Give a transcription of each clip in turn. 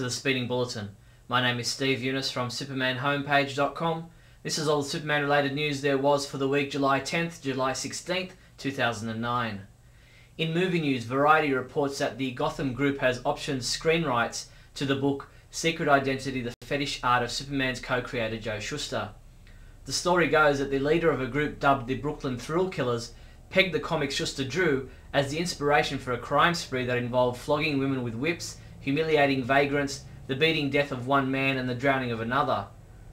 the Speeding Bulletin. My name is Steve Younis from supermanhomepage.com. This is all the Superman related news there was for the week July 10th, July 16th, 2009. In movie news, Variety reports that the Gotham Group has optioned screen rights to the book Secret Identity: The Fetish Art of Superman's co-creator Joe Shuster. The story goes that the leader of a group dubbed the Brooklyn Thrill Killers pegged the comic Shuster drew as the inspiration for a crime spree that involved flogging women with whips, humiliating vagrants, the beating death of one man and the drowning of another.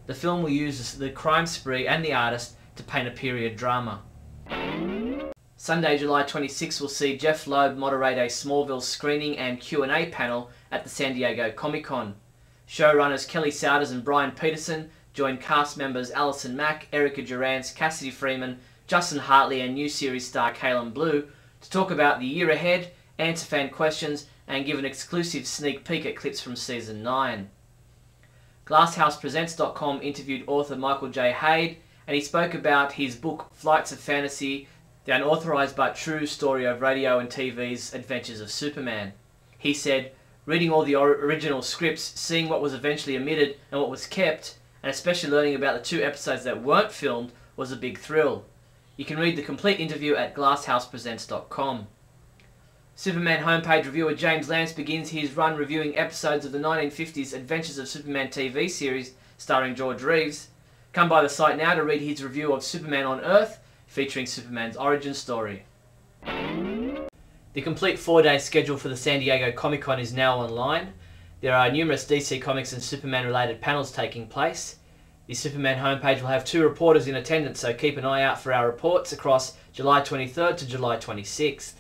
The film will use the crime spree and the artist to paint a period drama. Sunday, July 26 will see Jeff Loeb moderate a Smallville screening and Q&A panel at the San Diego Comic-Con. Showrunners Kelly Souders and Brian Peterson join cast members Allison Mack, Erica Durance, Cassidy Freeman, Justin Hartley and new series star Kalen Blue to talk about the year ahead, answer fan questions and give an exclusive sneak peek at clips from Season 9. GlassHousePresents.com interviewed author Michael J. Hayde and he spoke about his book Flights of Fantasy, the unauthorized but true story of radio and TV's adventures of Superman. He said, reading all the original scripts, seeing what was eventually omitted and what was kept, and especially learning about the 2 episodes that weren't filmed was a big thrill. You can read the complete interview at GlassHousePresents.com. Superman homepage reviewer James Lance begins his run reviewing episodes of the 1950s Adventures of Superman TV series starring George Reeves. Come by the site now to read his review of Superman on Earth, featuring Superman's origin story. The complete 4-day schedule for the San Diego Comic-Con is now online. There are numerous DC Comics and Superman related panels taking place. The Superman homepage will have 2 reporters in attendance, so keep an eye out for our reports across July 23rd to July 26th.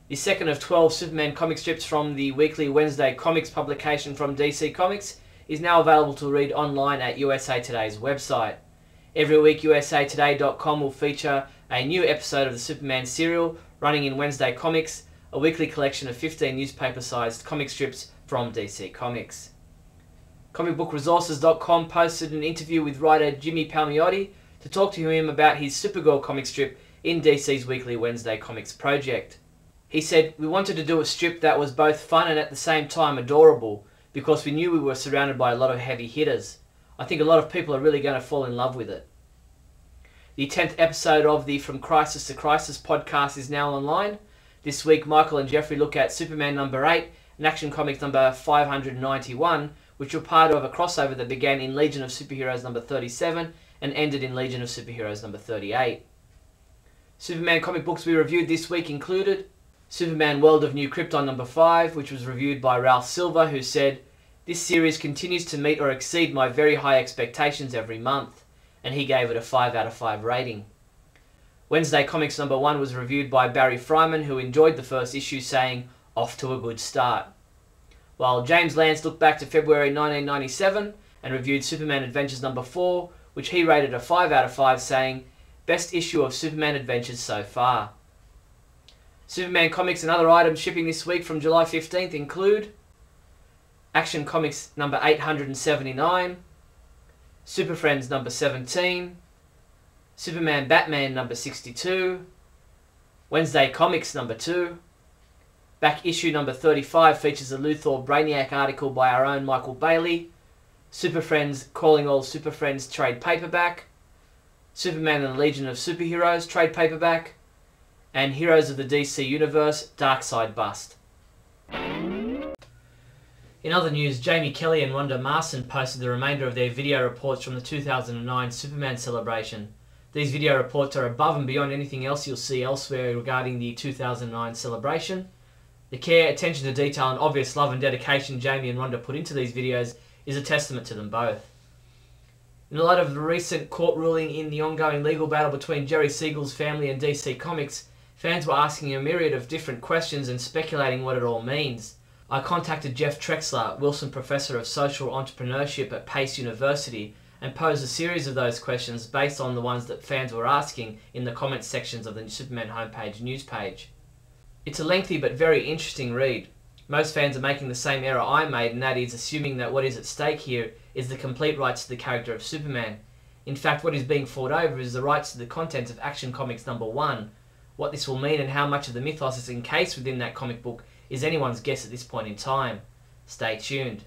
The second of 12 Superman comic strips from the weekly Wednesday Comics publication from DC Comics is now available to read online at USA Today's website. Every week usatoday.com will feature a new episode of the Superman serial running in Wednesday Comics, a weekly collection of 15 newspaper-sized comic strips from DC Comics. ComicBookResources.com posted an interview with writer Jimmy Palmiotti to talk to him about his Supergirl comic strip in DC's weekly Wednesday Comics project. He said, "We wanted to do a strip that was both fun and at the same time adorable because we knew we were surrounded by a lot of heavy hitters. I think a lot of people are really going to fall in love with it." The 10th episode of the From Crisis to Crisis podcast is now online. This week Michael and Jeffrey look at Superman number 8 and Action Comics number 591, which were part of a crossover that began in Legion of Superheroes number 37 and ended in Legion of Superheroes number 38. Superman comic books we reviewed this week included Superman World of New Krypton number 5, which was reviewed by Ralph Silver, who said, "This series continues to meet or exceed my very high expectations every month," and he gave it a 5 out of 5 rating. Wednesday Comics number 1 was reviewed by Barry Fryman, who enjoyed the first issue, saying, "Off to a good start." While James Lance looked back to February 1997 and reviewed Superman Adventures number 4, which he rated a 5 out of 5, saying, "Best issue of Superman Adventures so far." Superman comics and other items shipping this week from July 15th include Action Comics number 879, Super Friends number 17, Superman Batman number 62, Wednesday Comics number 2, back issue number 35 features a Luthor Brainiac article by our own Neal Bailey, Super Friends Calling All Super Friends trade paperback, Superman and the Legion of Superheroes trade paperback, and Heroes of the DC Universe Darkseid bust. In other news, Jamie Kelly and Rhonda Marston posted the remainder of their video reports from the 2009 Superman celebration. These video reports are above and beyond anything else you'll see elsewhere regarding the 2009 celebration. The care, attention to detail and obvious love and dedication Jamie and Rhonda put into these videos is a testament to them both. In light of the recent court ruling in the ongoing legal battle between Jerry Siegel's family and DC Comics, fans were asking a myriad of different questions and speculating what it all means. I contacted Jeff Trexler, Wilson Professor of Social Entrepreneurship at Pace University, and posed a series of those questions based on the ones that fans were asking in the comments sections of the Superman homepage news page. It's a lengthy but very interesting read. Most fans are making the same error I made, and that is assuming that what is at stake here is the complete rights to the character of Superman. In fact, what is being fought over is the rights to the content of Action Comics number 1. What this will mean and how much of the mythos is encased within that comic book is anyone's guess at this point in time. Stay tuned.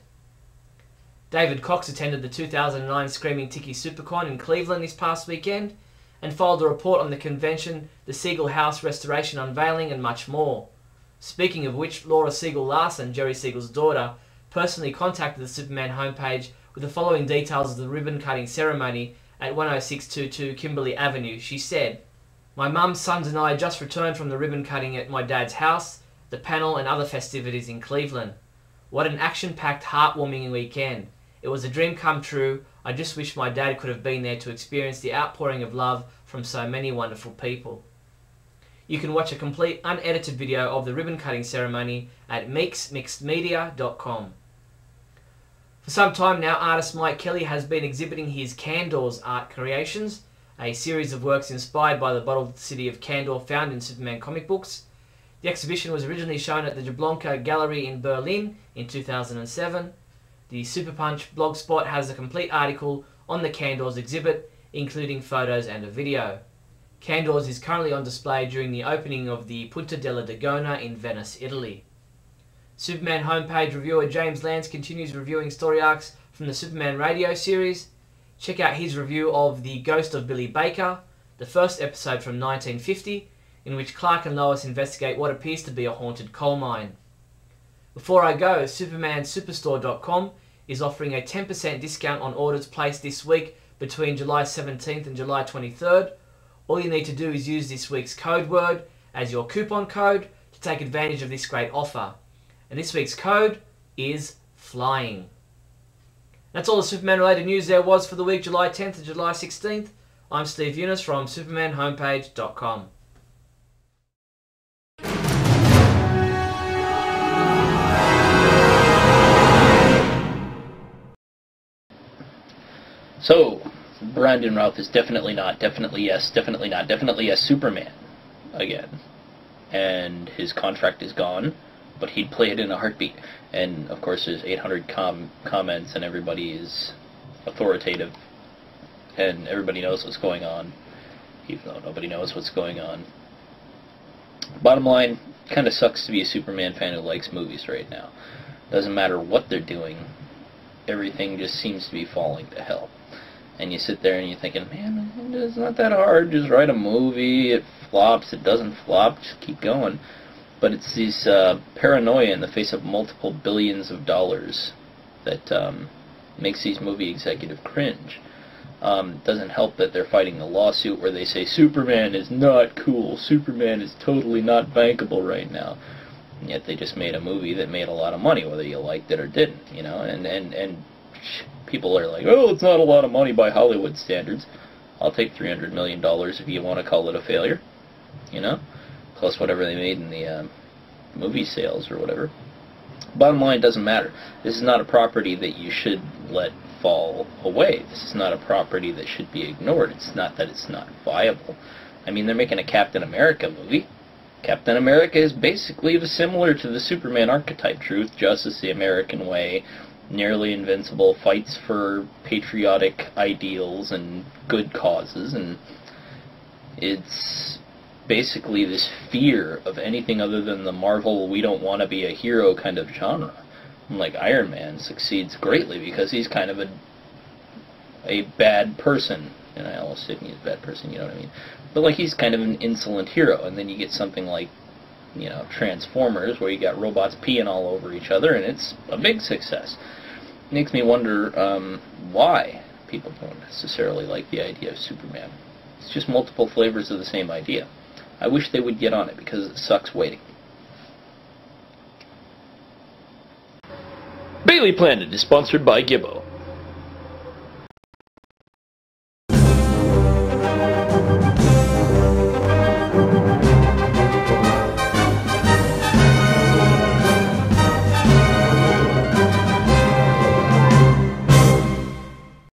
David Cox attended the 2009 Screaming Tiki Supercon in Cleveland this past weekend and filed a report on the convention, the Siegel House restoration unveiling, and much more. Speaking of which, Laura Siegel-Larson, Jerry Siegel's daughter, personally contacted the Superman homepage with the following details of the ribbon-cutting ceremony at 10622 Kimberley Avenue. She said, "My mum, sons and I just returned from the ribbon-cutting at my dad's house, the panel and other festivities in Cleveland. What an action-packed, heartwarming weekend. It was a dream come true. I just wish my dad could have been there to experience the outpouring of love from so many wonderful people." You can watch a complete unedited video of the ribbon-cutting ceremony at meeksmixedmedia.com. For some time now, artist Mike Kelly has been exhibiting his Candors art creations, a series of works inspired by the bottled city of Candor found in Superman comic books. The exhibition was originally shown at the Jablonka Gallery in Berlin in 2007. The Superpunch blogspot has a complete article on the Candors exhibit, including photos and a video. Candors is currently on display during the opening of the Punta della Dagona in Venice, Italy. Superman homepage reviewer James Lance continues reviewing story arcs from the Superman radio series. Check out his review of The Ghost of Billy Baker, the first episode from 1950, in which Clark and Lois investigate what appears to be a haunted coal mine. Before I go, SupermanSuperstore.com is offering a 10% discount on orders placed this week between July 17th and July 23rd. All you need to do is use this week's code word as your coupon code to take advantage of this great offer. And this week's code is FLYING. That's all the Superman related news there was for the week July 10th to July 16th. I'm Steve Younis from SupermanHomepage.com. So, Brandon Routh is definitely not, definitely yes, definitely not, definitely yes, Superman again. And his contract is gone, but he'd play it in a heartbeat. And, of course, there's 800 comments, and everybody is authoritative, and everybody knows what's going on, even though nobody knows what's going on. Bottom line, kind of sucks to be a Superman fan who likes movies right now. Doesn't matter what they're doing, everything just seems to be falling to hell. And you sit there and you're thinking, man, it's not that hard, just write a movie, it flops, it doesn't flop, just keep going. But it's this paranoia in the face of multiple billions of dollars that makes these movie executives cringe. Doesn't help that they're fighting a lawsuit where they say Superman is not cool, Superman is totally not bankable right now. And yet they just made a movie that made a lot of money, whether you liked it or didn't, you know, and people are like, oh, it's not a lot of money by Hollywood standards. I'll take $300 million if you want to call it a failure, you know, plus whatever they made in the movie sales or whatever. Bottom line, it doesn't matter. This is not a property that you should let fall away. This is not a property that should be ignored. It's not that it's not viable. I mean, they're making a Captain America movie. Captain America is basically similar to the Superman archetype: truth, justice, the American way, nearly invincible, fights for patriotic ideals and good causes, and it's basically this fear of anything other than the Marvel we don't want to be a hero kind of genre. Like Iron Man succeeds greatly because he's kind of a bad person, and I almost said he's a bad person, you know what I mean? But like, he's kind of an insolent hero, and then you get something like, you know, Transformers, where you got robots peeing all over each other, and it's a big success. It makes me wonder why people don't necessarily like the idea of Superman. It's just multiple flavors of the same idea. I wish they would get on it, because it sucks waiting. Bailey Planet is sponsored by Gibbo.